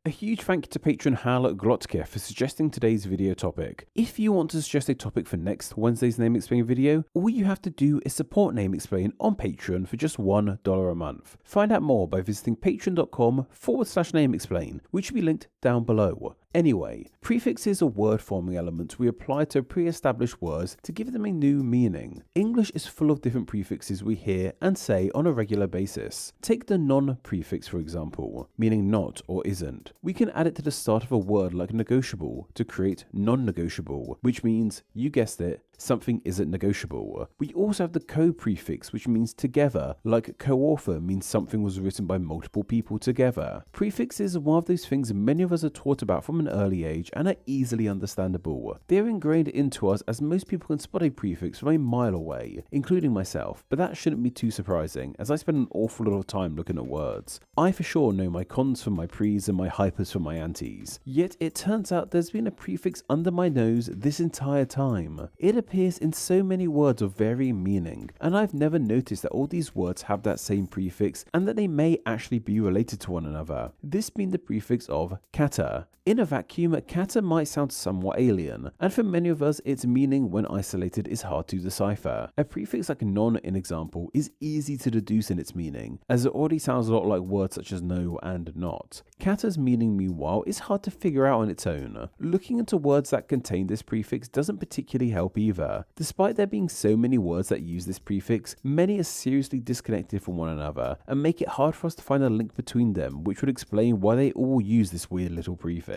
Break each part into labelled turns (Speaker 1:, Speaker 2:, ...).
Speaker 1: A huge thank you to patron Hal Glotke for suggesting today's video topic. If you want to suggest a topic for next Wednesday's Name Explain video, all you have to do is support Name Explain on Patreon for just $1 a month. Find out more by visiting patreon.com/Name Explain, which will be linked down below. Anyway, prefixes are word forming elements we apply to pre-established words to give them a new meaning. English is full of different prefixes we hear and say on a regular basis. Take the non-prefix for example, meaning not or isn't. We can add it to the start of a word like negotiable to create non-negotiable, which means, you guessed it, something isn't negotiable. We also have the co-prefix, which means together, like co-author means something was written by multiple people together. Prefixes are one of those things many of us are taught about from an early age and are easily understandable. They are ingrained into us as most people can spot a prefix from a mile away, including myself, but that shouldn't be too surprising as I spend an awful lot of time looking at words. I for sure know my cons from my pre's and my hypers from my antis, yet it turns out there's been a prefix under my nose this entire time. It appears in so many words of varying meaning, and I've never noticed that all these words have that same prefix and that they may actually be related to one another. This being the prefix of kata. In a vacuum, kata might sound somewhat alien, and for many of us its meaning when isolated is hard to decipher. A prefix like non in example is easy to deduce in its meaning, as it already sounds a lot like words such as no and not. Kata's meaning meanwhile is hard to figure out on its own. Looking into words that contain this prefix doesn't particularly help either. Despite there being so many words that use this prefix, many are seriously disconnected from one another and make it hard for us to find a link between them, which would explain why they all use this weird little prefix.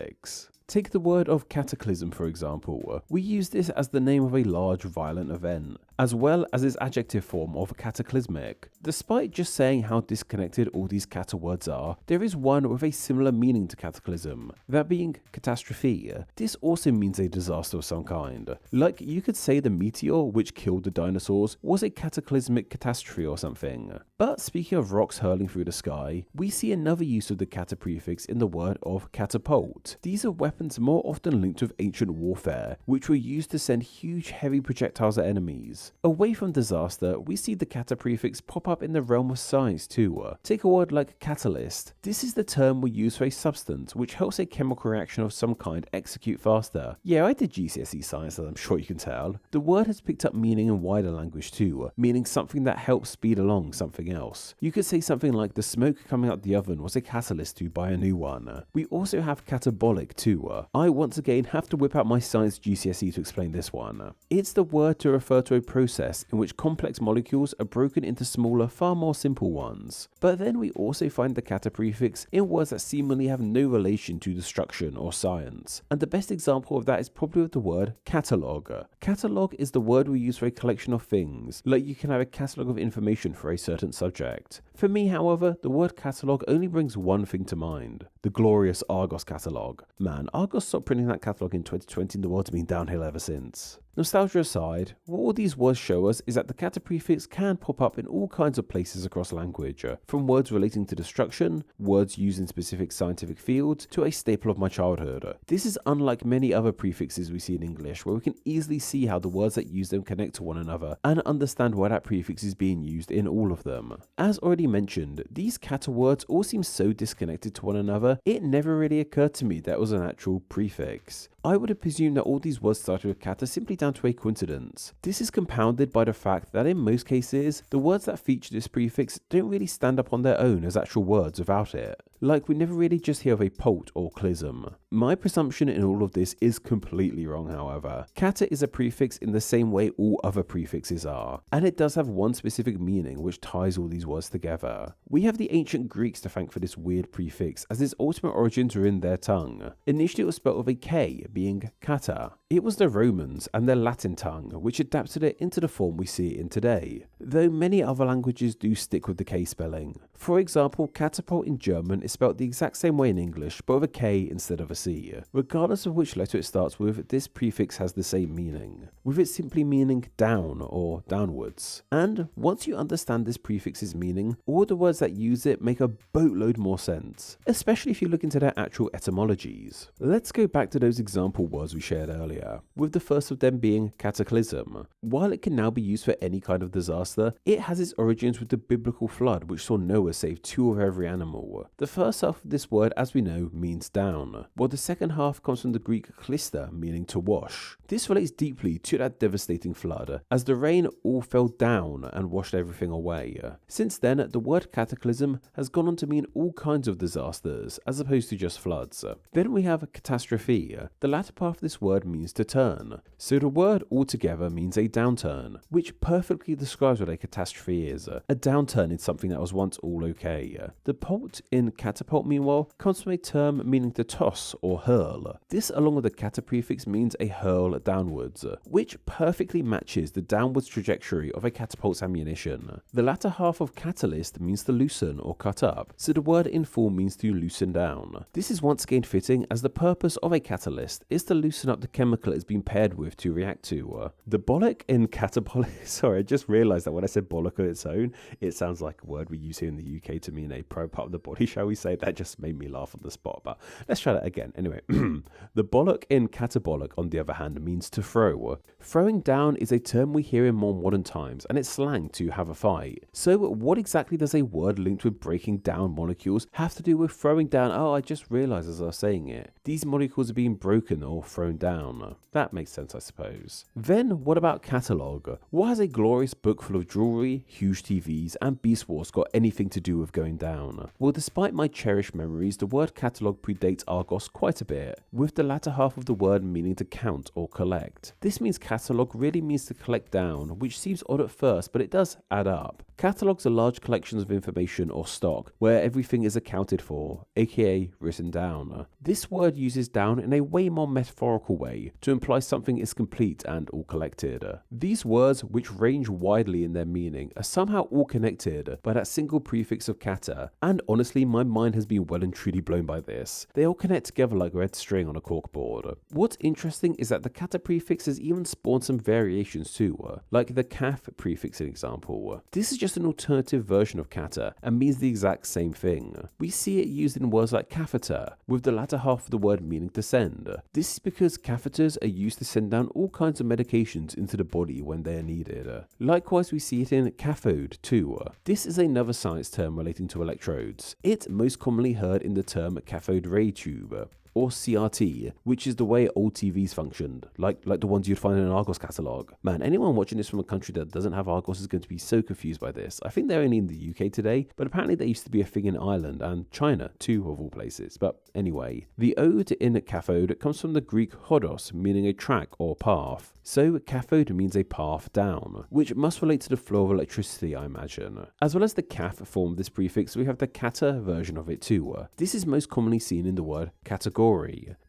Speaker 1: Take the word of cataclysm for example. We use this as the name of a large violent event, as well as its adjective form of cataclysmic. Despite just saying how disconnected all these kata words are, there is one with a similar meaning to cataclysm, that being catastrophe. This also means a disaster of some kind. Like you could say the meteor which killed the dinosaurs was a cataclysmic catastrophe or something. But speaking of rocks hurling through the sky, we see another use of the kata prefix in the word of catapult. These are weapons more often linked with ancient warfare, which were used to send huge heavy projectiles at enemies. Away from disaster, we see the kata prefix pop up in the realm of science too. Take a word like catalyst. This is the term we use for a substance which helps a chemical reaction of some kind execute faster. Yeah, I did GCSE science, as I'm sure you can tell. The word has picked up meaning in wider language too, meaning something that helps speed along something else. You could say something like the smoke coming out the oven was a catalyst to buy a new one. We also have catabolic too. I once again have to whip out my science GCSE to explain this one. It's the word to refer to a process in which complex molecules are broken into smaller, far more simple ones. But then we also find the kata prefix in words that seemingly have no relation to destruction or science. And the best example of that is probably with the word catalogue. Catalogue is the word we use for a collection of things, like you can have a catalogue of information for a certain subject. For me, however, the word catalogue only brings one thing to mind: the glorious Argos catalogue. Man, Argos stopped printing that catalogue in 2020 and the world's been downhill ever since. Nostalgia aside, what all these words show us is that the kata prefix can pop up in all kinds of places across language, from words relating to destruction, words used in specific scientific fields, to a staple of my childhood. This is unlike many other prefixes we see in English, where we can easily see how the words that use them connect to one another and understand why that prefix is being used in all of them. As already mentioned, these kata words all seem so disconnected to one another, it never really occurred to me that it was an actual prefix. I would have presumed that all these words started with kata simply down to a coincidence. This is compounded by the fact that in most cases, the words that feature this prefix don't really stand up on their own as actual words without it. Like we never really just hear of a polt or clism. My presumption in all of this is completely wrong however. Kata is a prefix in the same way all other prefixes are, and it does have one specific meaning which ties all these words together. We have the ancient Greeks to thank for this weird prefix, as its ultimate origins are in their tongue. Initially it was spelled with a K, being kata. It was the Romans and their Latin tongue which adapted it into the form we see it in today, though many other languages do stick with the K spelling. For example, catapult in German is spelled the exact same way in English, but with a K instead of a C. Regardless of which letter it starts with, this prefix has the same meaning, with it simply meaning down or downwards. And once you understand this prefix's meaning, all the words that use it make a boatload more sense, especially if you look into their actual etymologies. Let's go back to those example words we shared earlier. with the first of them being cataclysm. While it can now be used for any kind of disaster, it has its origins with the biblical flood, which saw Noah save 2 of every animal. The first half of this word, as we know, means down, while the second half comes from the Greek klister, meaning to wash. This relates deeply to that devastating flood, as the rain all fell down and washed everything away. Since then, the word cataclysm has gone on to mean all kinds of disasters, as opposed to just floods. Then we have catastrophe. The latter part of this word means to turn, so the word altogether means a downturn, which perfectly describes what a catastrophe is. A downturn is something that was once all okay. The pult in catapult, meanwhile, comes from a term meaning to toss or hurl. This, along with the cata prefix, means a hurl downwards, which perfectly matches the downwards trajectory of a catapult's ammunition. The latter half of catalyst means to loosen or cut up, so the word in full means to loosen down. This is once again fitting, as the purpose of a catalyst is to loosen up the chemical it has been paired with to react to. The bollock in catabolic, sorry, I just realised that when I said bollock on its own, it sounds like a word we use here in the UK to mean a pro part of the body, shall we say. That just made me laugh on the spot, but let's try that again. Anyway, the bollock in catabolic, on the other hand, means to throw. Throwing down is a term we hear in more modern times, and it's slang to have a fight. So what exactly does a word linked with breaking down molecules have to do with throwing down? Oh, I just realised as I was saying it, these molecules are being broken or thrown down. That makes sense, I suppose. Then what about catalogue? What has a glorious book full of jewellery, huge TVs, and Beast Wars got anything to do with going down? Well, despite my cherished memories, the word catalogue predates Argos quite a bit, with the latter half of the word meaning to count or collect. This means catalogue really means to collect down, which seems odd at first, but it does add up. Catalogues are large collections of information or stock, where everything is accounted for, aka written down. This word uses down in a way more metaphorical way, to imply something is complete and all collected. These words, which range widely in their meaning, are somehow all connected by that single prefix of kata, and honestly my mind has been well and truly blown by this. They all connect together like red string on a corkboard. What's interesting is that the kata prefix has even spawned some variations too, like the kaf prefix in example. This is just an alternative version of kata and means the exact same thing. We see it used in words like catheter, with the latter half of the word meaning to send. This is because catheters are used to send down all kinds of medications into the body when they are needed. Likewise, we see it in cathode too. This is another science term relating to electrodes. It's most commonly heard in the term cathode ray tube, or CRT, which is the way old TVs functioned, like the ones you'd find in an Argos catalogue. Man, anyone watching this from a country that doesn't have Argos is going to be so confused by this. I think they're only in the UK today, but apparently they used to be a thing in Ireland and China too, of all places. But anyway, the ode in cathode comes from the Greek hodos, meaning a track or path. So cathode means a path down, which must relate to the flow of electricity, I imagine. As well as the kaf form of this prefix, we have the kata version of it too. This is most commonly seen in the word category.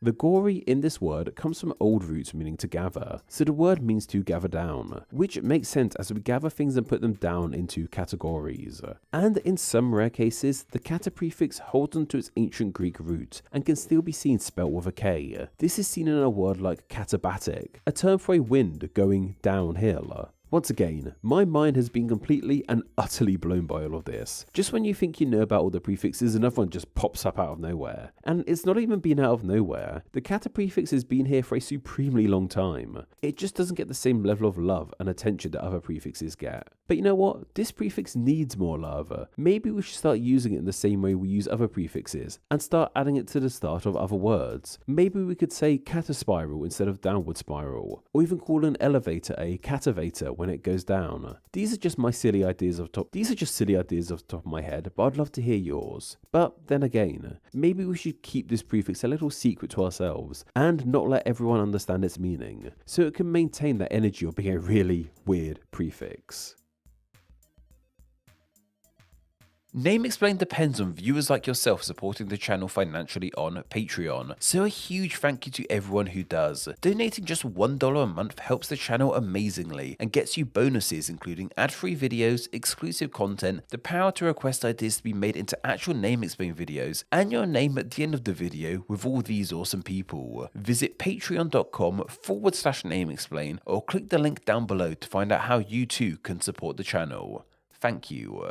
Speaker 1: The gory in this word comes from old roots meaning to gather, so the word means to gather down, which makes sense as we gather things and put them down into categories. And in some rare cases, the kata prefix holds onto its ancient Greek root and can still be seen spelt with a K. This is seen in a word like katabatic, a term for a wind going downhill. Once again, my mind has been completely and utterly blown by all of this. Just when you think you know about all the prefixes, another one just pops up out of nowhere. And it's not even been out of nowhere. The kata prefix has been here for a supremely long time. It just doesn't get the same level of love and attention that other prefixes get. But you know what? This prefix needs more love. Maybe we should start using it in the same way we use other prefixes, and start adding it to the start of other words. Maybe we could say cataspiral instead of downward spiral, or even call an elevator a catavator when it goes down. These are just silly ideas off the top of my head, but I'd love to hear yours. But then again, maybe we should keep this prefix a little secret to ourselves and not let everyone understand its meaning, so it can maintain that energy of being a really weird prefix. Name Explained depends on viewers like yourself supporting the channel financially on Patreon, so a huge thank you to everyone who does. Donating just $1 a month helps the channel amazingly and gets you bonuses including ad-free videos, exclusive content, the power to request ideas to be made into actual Name Explained videos, and your name at the end of the video with all these awesome people. Visit patreon.com/Name Explained or click the link down below to find out how you too can support the channel. Thank you.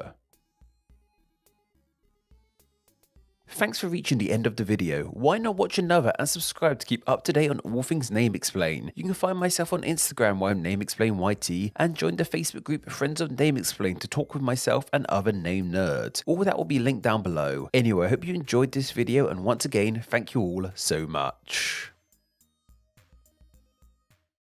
Speaker 1: Thanks for reaching the end of the video. Why not watch another and subscribe to keep up to date on all things Name Explain. You can find myself on Instagram where I'm NameExplainYT, and join the Facebook group Friends of Name Explain to talk with myself and other name nerds. All that will be linked down below. Anyway, I hope you enjoyed this video, and once again, thank you all so much.